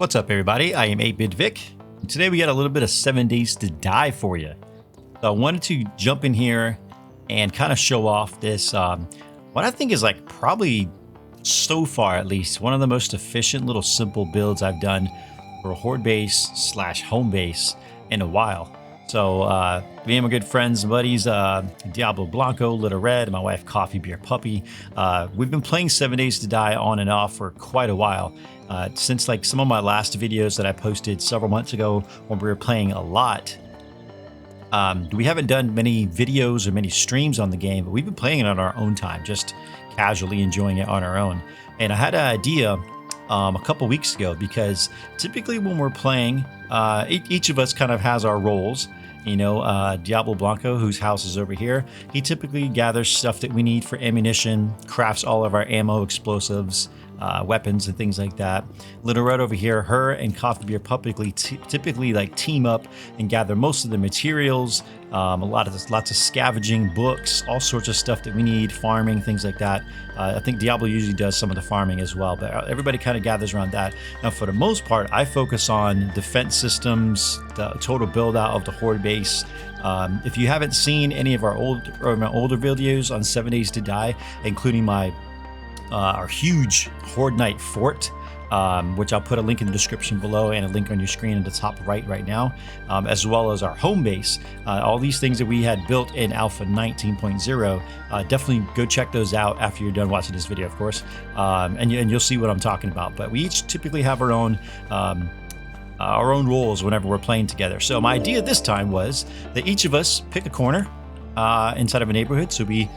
What's up, everybody? I am 8-Bit Vic. Today we got a little bit of 7 Days to Die for you. So I wanted to jump in here and kind of show off this, what I think is like probably so far at least, one of the most efficient little simple builds I've done for a Horde base / home base in a while. So me and my good friends and buddies, Diablo Blanco, Little Red, and my wife Coffee Beer Puppy, we've been playing 7 Days to Die on and off for quite a while. Since like some of my last videos that I posted several months ago when we were playing a lot. We haven't done many videos or many streams on the game, but we've been playing it on our own time, just casually enjoying it on our own. And I had an idea a couple weeks ago, because typically when we're playing, each of us kind of has our roles. You know, Diablo Blanco, whose house is over here, he typically gathers stuff that we need for ammunition, crafts all of our ammo, explosives, weapons and things like that. Little Red over here, her and Coffee Beer Puppy typically like team up and gather most of the materials, lots of scavenging, books, all sorts of stuff that we need, farming, things like that. I think Diablo usually does some of the farming as well, but everybody kind of gathers around that. Now, for the most part, I focus on defense systems, the total build out of the Horde base. If you haven't seen any of my older videos on 7 Days to Die, including our huge Horde Night fort, which I'll put a link in the description below and a link on your screen in the top right now, as well as our home base. All these things that we had built in Alpha 19.0, definitely go check those out after you're done watching this video, of course, and you'll see what I'm talking about. But we each typically have our own roles whenever we're playing together. So my idea this time was that each of us pick a corner inside of a neighborhood. So we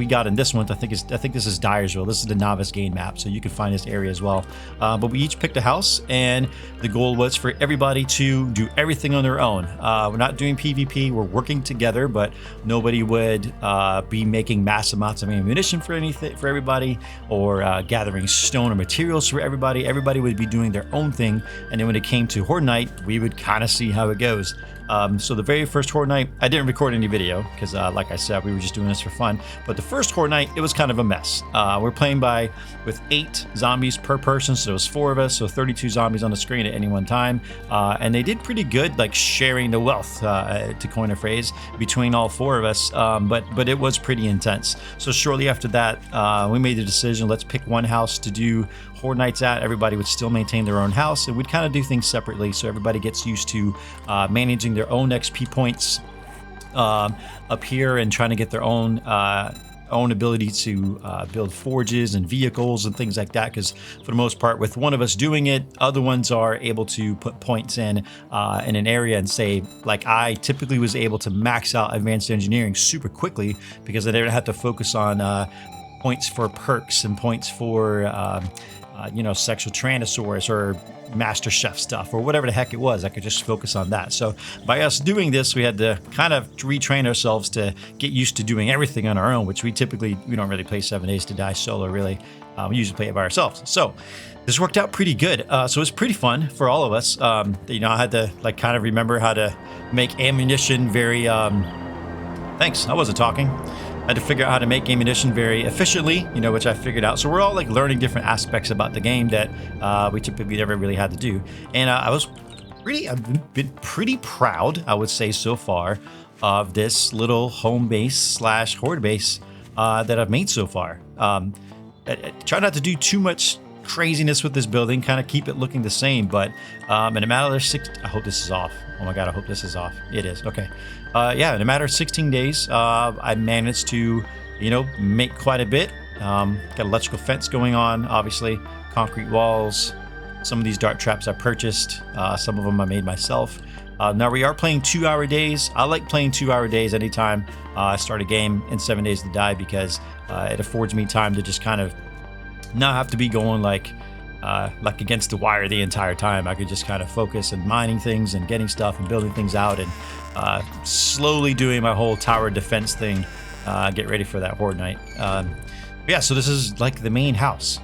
got in this one, I think this is Dyersville. This is the novice game map, so you can find this area as well. But we each picked a house, and the goal was for everybody to do everything on their own. We're not doing PvP, we're working together, but nobody would be making mass amounts of ammunition for everybody, or gathering stone or materials for everybody. Everybody would be doing their own thing, and then when it came to Horde Night, we would kind of see how it goes. So the very first Horde Night, I didn't record any video because, like I said, we were just doing this for fun. But the first Horde Night, it was kind of a mess. We're playing with 8 zombies per person, so there was 4 of us, so 32 zombies on the screen at any one time. And they did pretty good, like sharing the wealth, to coin a phrase, between all 4 of us. But it was pretty intense. So shortly after that, we made the decision, let's pick one house to do Horde Nights at. Everybody would still maintain their own house, and we'd kind of do things separately, so everybody gets used to managing their own XP points up here and trying to get their own ability to build forges and vehicles and things like that, because for the most part, with one of us doing it, other ones are able to put points in an area and say, like I typically was able to max out advanced engineering super quickly because I didn't have to focus on points for perks and points for sexual Tyrannosaurus or Master Chef stuff or whatever the heck it was. I could just focus on that. So by us doing this, we had to kind of retrain ourselves to get used to doing everything on our own, which we don't really play 7 Days to Die solo, really. We usually play it by ourselves. So this worked out pretty good. So it was pretty fun for all of us. I had to like kind of remember how to make ammunition very thanks, I wasn't talking. I had to figure out how to make ammunition very efficiently, which I figured out. So we're all like learning different aspects about the game that we typically never really had to do. And I've been pretty proud, I would say so far, of this little home base / Horde base that I've made so far. I try not to do too much craziness with this building, kind of keep it looking the same, but in a matter of I hope this is off. Oh my god, I hope this is off. It is. Okay. In a matter of 16 days, I managed to, make quite a bit. Got electrical fence going on, obviously, concrete walls. Some of these dart traps I purchased. Some of them I made myself. Now we are playing 2-hour days. I like playing 2-hour days anytime I start a game in 7 Days to Die, because it affords me time to just kind of not have to be going like against the wire the entire time. I could just kind of focus and mining things and getting stuff and building things out and slowly doing my whole tower defense thing, get ready for that Horde Night. So this is like the main house.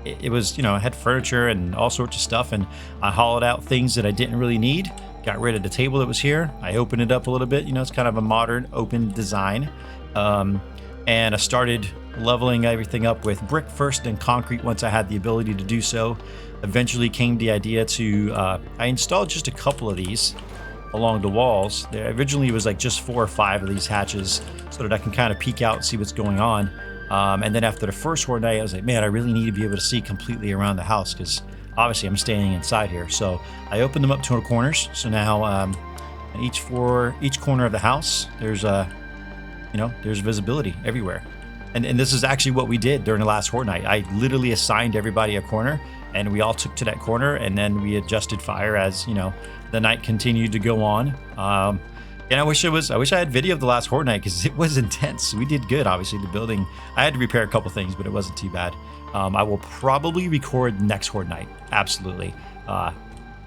It was, it had furniture and all sorts of stuff, and I hollowed out things that I didn't really need, got rid of the table that was here. I opened it up a little bit, it's kind of a modern open design. And I started leveling everything up with brick first and concrete once I had the ability to do so. eventually came the idea to, I installed just a couple of these along the walls. There originally was like just 4 or 5 of these hatches so that I can kind of peek out and see what's going on. And then after the first Horde night, I was like, man, I really need to be able to see completely around the house because obviously I'm standing inside here. So I opened them up to corners. So now in each corner of the house, there's there's visibility everywhere. And this is actually what we did during the last Horde night. I literally assigned everybody a corner, and we all took to that corner, and then we adjusted fire as the night continued to go on. And I wish I had video of the last Horde night because it was intense. We did good. Obviously, the building, I had to repair a couple things, but it wasn't too bad. I will probably record next Horde night. Absolutely.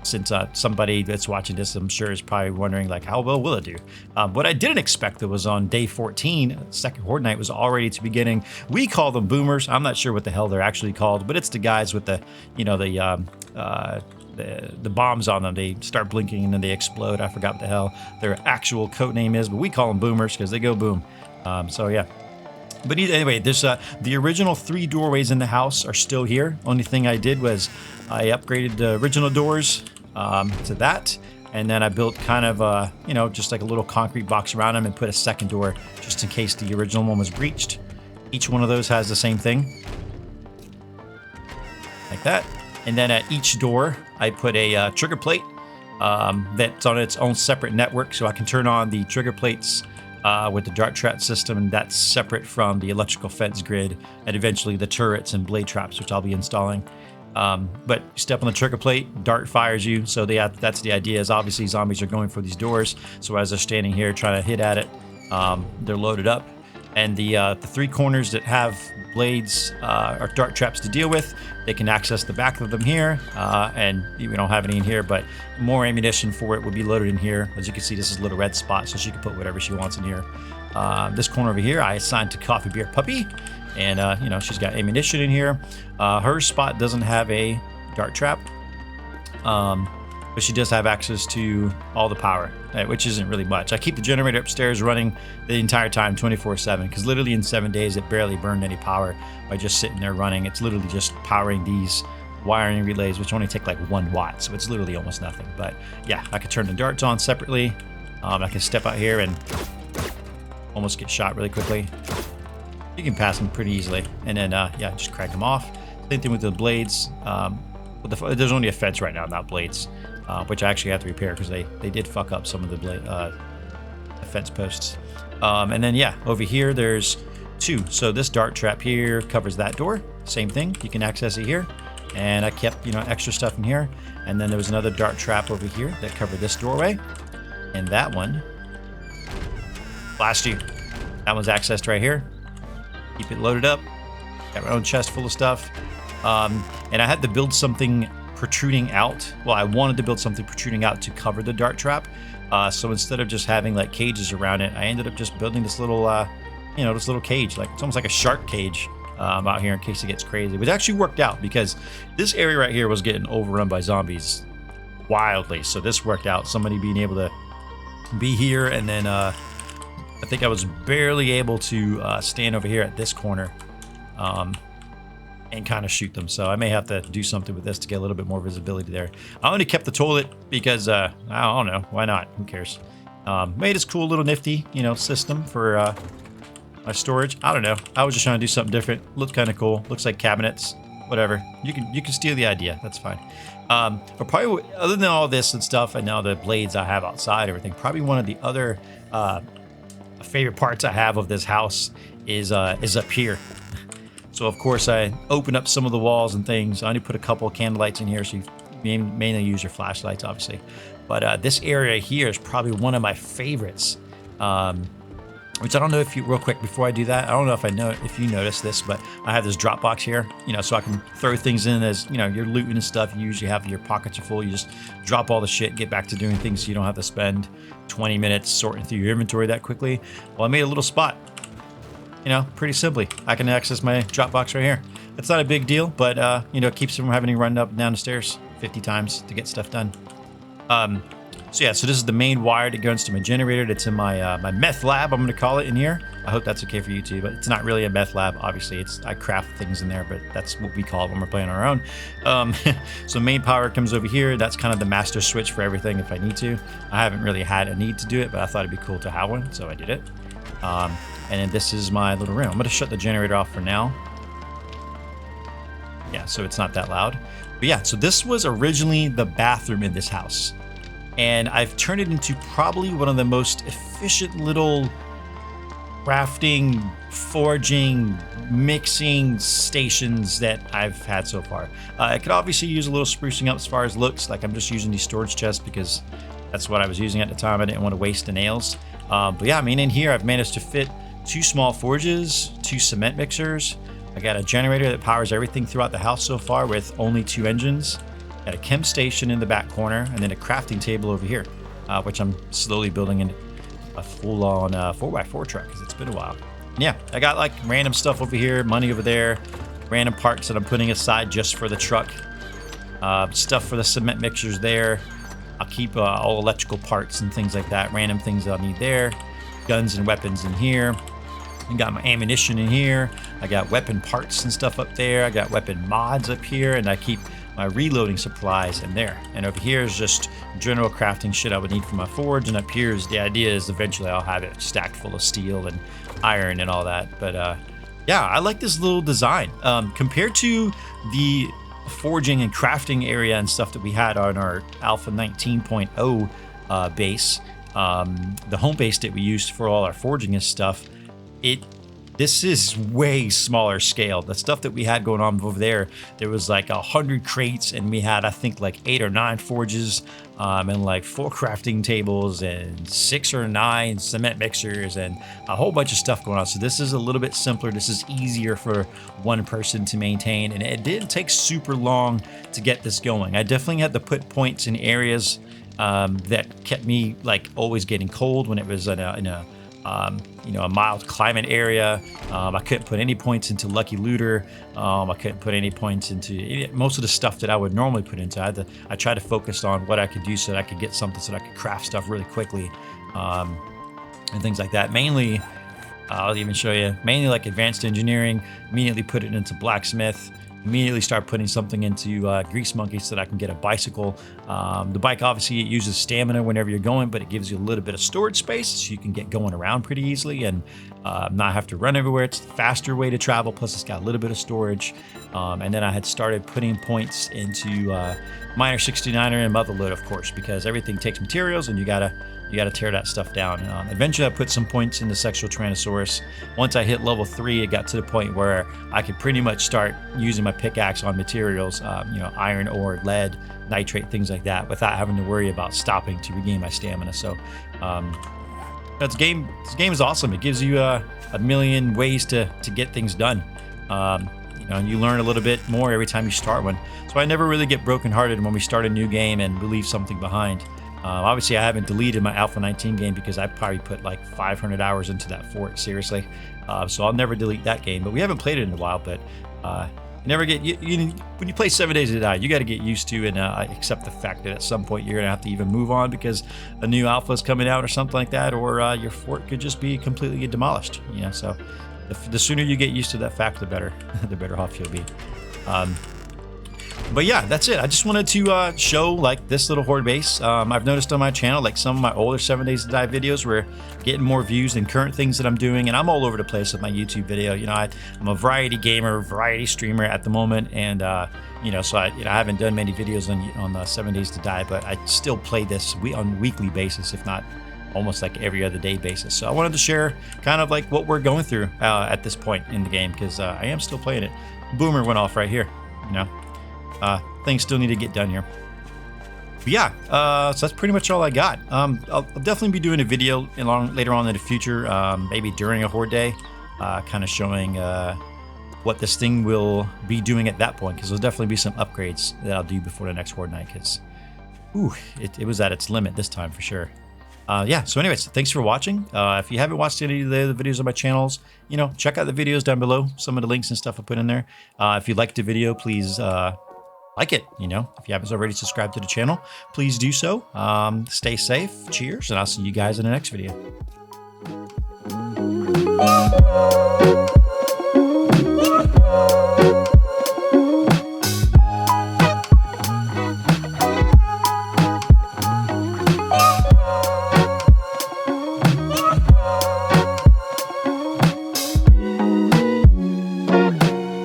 Since somebody that's watching this, I'm sure, is probably wondering, like, how well will it do? What I didn't expect that was on day 14, second Horde night was already to beginning. We call them boomers. I'm not sure what the hell they're actually called, but it's the guys with the bombs on them. They start blinking and then they explode. I forgot what the hell their actual code name is, but we call them boomers because they go boom. So yeah. But anyway, there's the original 3 doorways in the house are still here. Only thing I did was I upgraded the original doors to that, and then I built kind of just like a little concrete box around them and put a second door just in case the original one was breached. Each one of those has the same thing, like that. And then at each door, I put a trigger plate that's on its own separate network, so I can turn on the trigger plates with the dart trap system, and that's separate from the electrical fence grid and eventually the turrets and blade traps, which I'll be installing. But you step on the trigger plate, dart fires you. So that's the idea, is obviously zombies are going for these doors. So as they're standing here trying to hit at it, they're loaded up. And the 3 corners that have blades or dart traps to deal with, they can access the back of them here. And we don't have any in here, but more ammunition for it would be loaded in here. As you can see, this is a little red spot, so she can put whatever she wants in here. This corner over here, I assigned to Coffee Beer Puppy. And, she's got ammunition in here. Her spot doesn't have a dart trap. But she does have access to all the power, which isn't really much. I keep the generator upstairs running the entire time, 24/7, because literally in 7 days it barely burned any power by just sitting there running. It's literally just powering these wiring relays, which only take like 1 watt, so it's literally almost nothing. But yeah, I could turn the darts on separately. I can step out here and almost get shot really quickly. You can pass them pretty easily, and then yeah, just crack them off. Same thing with the blades. There's only a fence right now, not blades. Which I actually have to repair because they did fuck up some of the fence posts. And then yeah, over here there's 2. So this dart trap here covers that door. Same thing, you can access it here. And I kept extra stuff in here. And then there was another dart trap over here that covered this doorway. And that one blast you. That one's accessed right here. Keep it loaded up. Got my own chest full of stuff. And I had to build something protruding out. Well, I wanted to build something protruding out to cover the dart trap. So instead of just having like cages around it, I ended up just building this little, this little cage. Like it's almost like a shark cage out here in case it gets crazy. Which actually worked out because this area right here was getting overrun by zombies wildly. So this worked out. Somebody being able to be here, and then I think I was barely able to stand over here at this corner. And kind of shoot them. So I may have to do something with this to get a little bit more visibility there. I only kept the toilet because I don't know, why not? Who cares? Made this cool little nifty, system for my storage. I don't know. I was just trying to do something different. Looked kind of cool. Looks like cabinets. Whatever. You can steal the idea. That's fine. But probably other than all this and stuff, and now the blades I have outside, everything. Probably one of the other favorite parts I have of this house is up here. So of course I open up some of the walls and things. I only put a couple of candle lights in here, so you mainly use your flashlights, obviously. But this area here is probably one of my favorites. Which I don't know if you, real quick before I do that, I don't know if you noticed this, but I have this Dropbox here, so I can throw things in as, you're looting and stuff. You usually have your pockets are full. You just drop all the shit, get back to doing things so you don't have to spend 20 minutes sorting through your inventory that quickly. Well, I made a little spot. Pretty simply, I can access my Dropbox right here. It's not a big deal, but it keeps me from having to run up and down the stairs 50 times to get stuff done. So yeah, so this is the main wire that goes to my generator. That's in my my meth lab, I'm going to call it in here. I hope that's okay for you too, but it's not really a meth lab. Obviously, I craft things in there, but that's what we call it when we're playing our own. So main power comes over here. That's kind of the master switch for everything if I need to. I haven't really had a need to do it, but I thought it'd be cool to have one, so I did it. And then this is my little room. I'm going to shut the generator off for now. Yeah, so it's not that loud. But yeah, so this was originally the bathroom in this house. And I've turned it into probably one of the most efficient little crafting, forging, mixing stations that I've had so far. I could obviously use a little sprucing up as far as looks. Like I'm just using these storage chests because that's what I was using at the time. I didn't want to waste the nails. But yeah, I mean, in here I've managed to fit 2 small forges, 2 cement mixers. I got a generator that powers everything throughout the house so far with only 2 engines. Got a chem station in the back corner, and then a crafting table over here, which I'm slowly building in a full-on 4x4 truck because it's been a while. And yeah, I got like random stuff over here, money over there, random parts that I'm putting aside just for the truck, stuff for the cement mixers there. I'll keep all electrical parts and things like that, random things that I'll need there, guns and weapons in here. I got my ammunition in here. I got weapon parts and stuff up there. I got weapon mods up here, and I keep my reloading supplies in there. And over here is just general crafting shit I would need for my forge. And up here is the idea is eventually I'll have it stacked full of steel and iron and all that. But yeah, I like this little design compared to the forging and crafting area and stuff that we had on our Alpha 19.0 base, the home base that we used for all our forging and stuff. This is way smaller scale. The stuff that we had going on over there was like 100 crates, and we had, I think, like 8 or 9 forges, and like 4 crafting tables and 6 or 9 cement mixers and a whole bunch of stuff going on. So this is a little bit simpler. This is easier for one person to maintain, and it didn't take super long to get this going. I definitely had to put points in areas that kept me like always getting cold when it was in a mild climate area. I couldn't put any points into Lucky Looter. I couldn't put any points into most of the stuff that I would normally put into. I tried to focus on what I could do so that I could get something so that I could craft stuff really quickly, and things like that. Mainly, I'll even show you, mainly like advanced engineering, immediately put it into blacksmith, immediately start putting something into Grease Monkey so that I can get a bicycle. The bike, obviously, it uses stamina whenever you're going, but it gives you a little bit of storage space so you can get going around pretty easily and not have to run everywhere. It's the faster way to travel, plus it's got a little bit of storage. And then I had started putting points into Miner 69er and Motherload, of course, because everything takes materials and you gotta tear that stuff down. Eventually, I put some points into Sexual Tyrannosaurus. Once I hit level 3, it got to the point where I could pretty much start using my pickaxe on materials, iron ore, lead, nitrate, things like that, without having to worry about stopping to regain my stamina. So, this game is awesome. It gives you a million ways to get things done. And you learn a little bit more every time you start one. So I never really get brokenhearted when we start a new game and we leave something behind. Obviously, I haven't deleted my Alpha 19 game because I probably put like 500 hours into that fort, seriously. So I'll never delete that game. But we haven't played it in a while. But never get when you play 7 Days to Die, you got to get used to and accept the fact that at some point you're gonna have to even move on because a new alpha is coming out or something like that, or your fort could just be completely demolished. So the sooner you get used to that fact, the better off you'll be. But yeah, that's it. I just wanted to show like this little Horde base. I've noticed on my channel, like some of my older 7 Days to Die videos were getting more views than current things that I'm doing. And I'm all over the place with my YouTube video. I'm a variety gamer, variety streamer at the moment. And, so I haven't done many videos on 7 Days to Die, but I still play this on a weekly basis, if not almost like every other day basis. So I wanted to share kind of like what we're going through at this point in the game, because I am still playing it. Boomer went off right here, things still need to get done here. But yeah, so that's pretty much all I got. I'll definitely be doing a video later on in the future, maybe during a Horde day, kind of showing what this thing will be doing at that point, because there'll definitely be some upgrades that I'll do before the next Horde night, because it was at its limit this time for sure. Yeah, so anyways, thanks for watching. If you haven't watched any of the videos on my channels, check out the videos down below, some of the links and stuff I put in there. If you liked the video, please like it. If you haven't already subscribed to the channel, please do so. Stay safe, cheers, and I'll see you guys in the next video.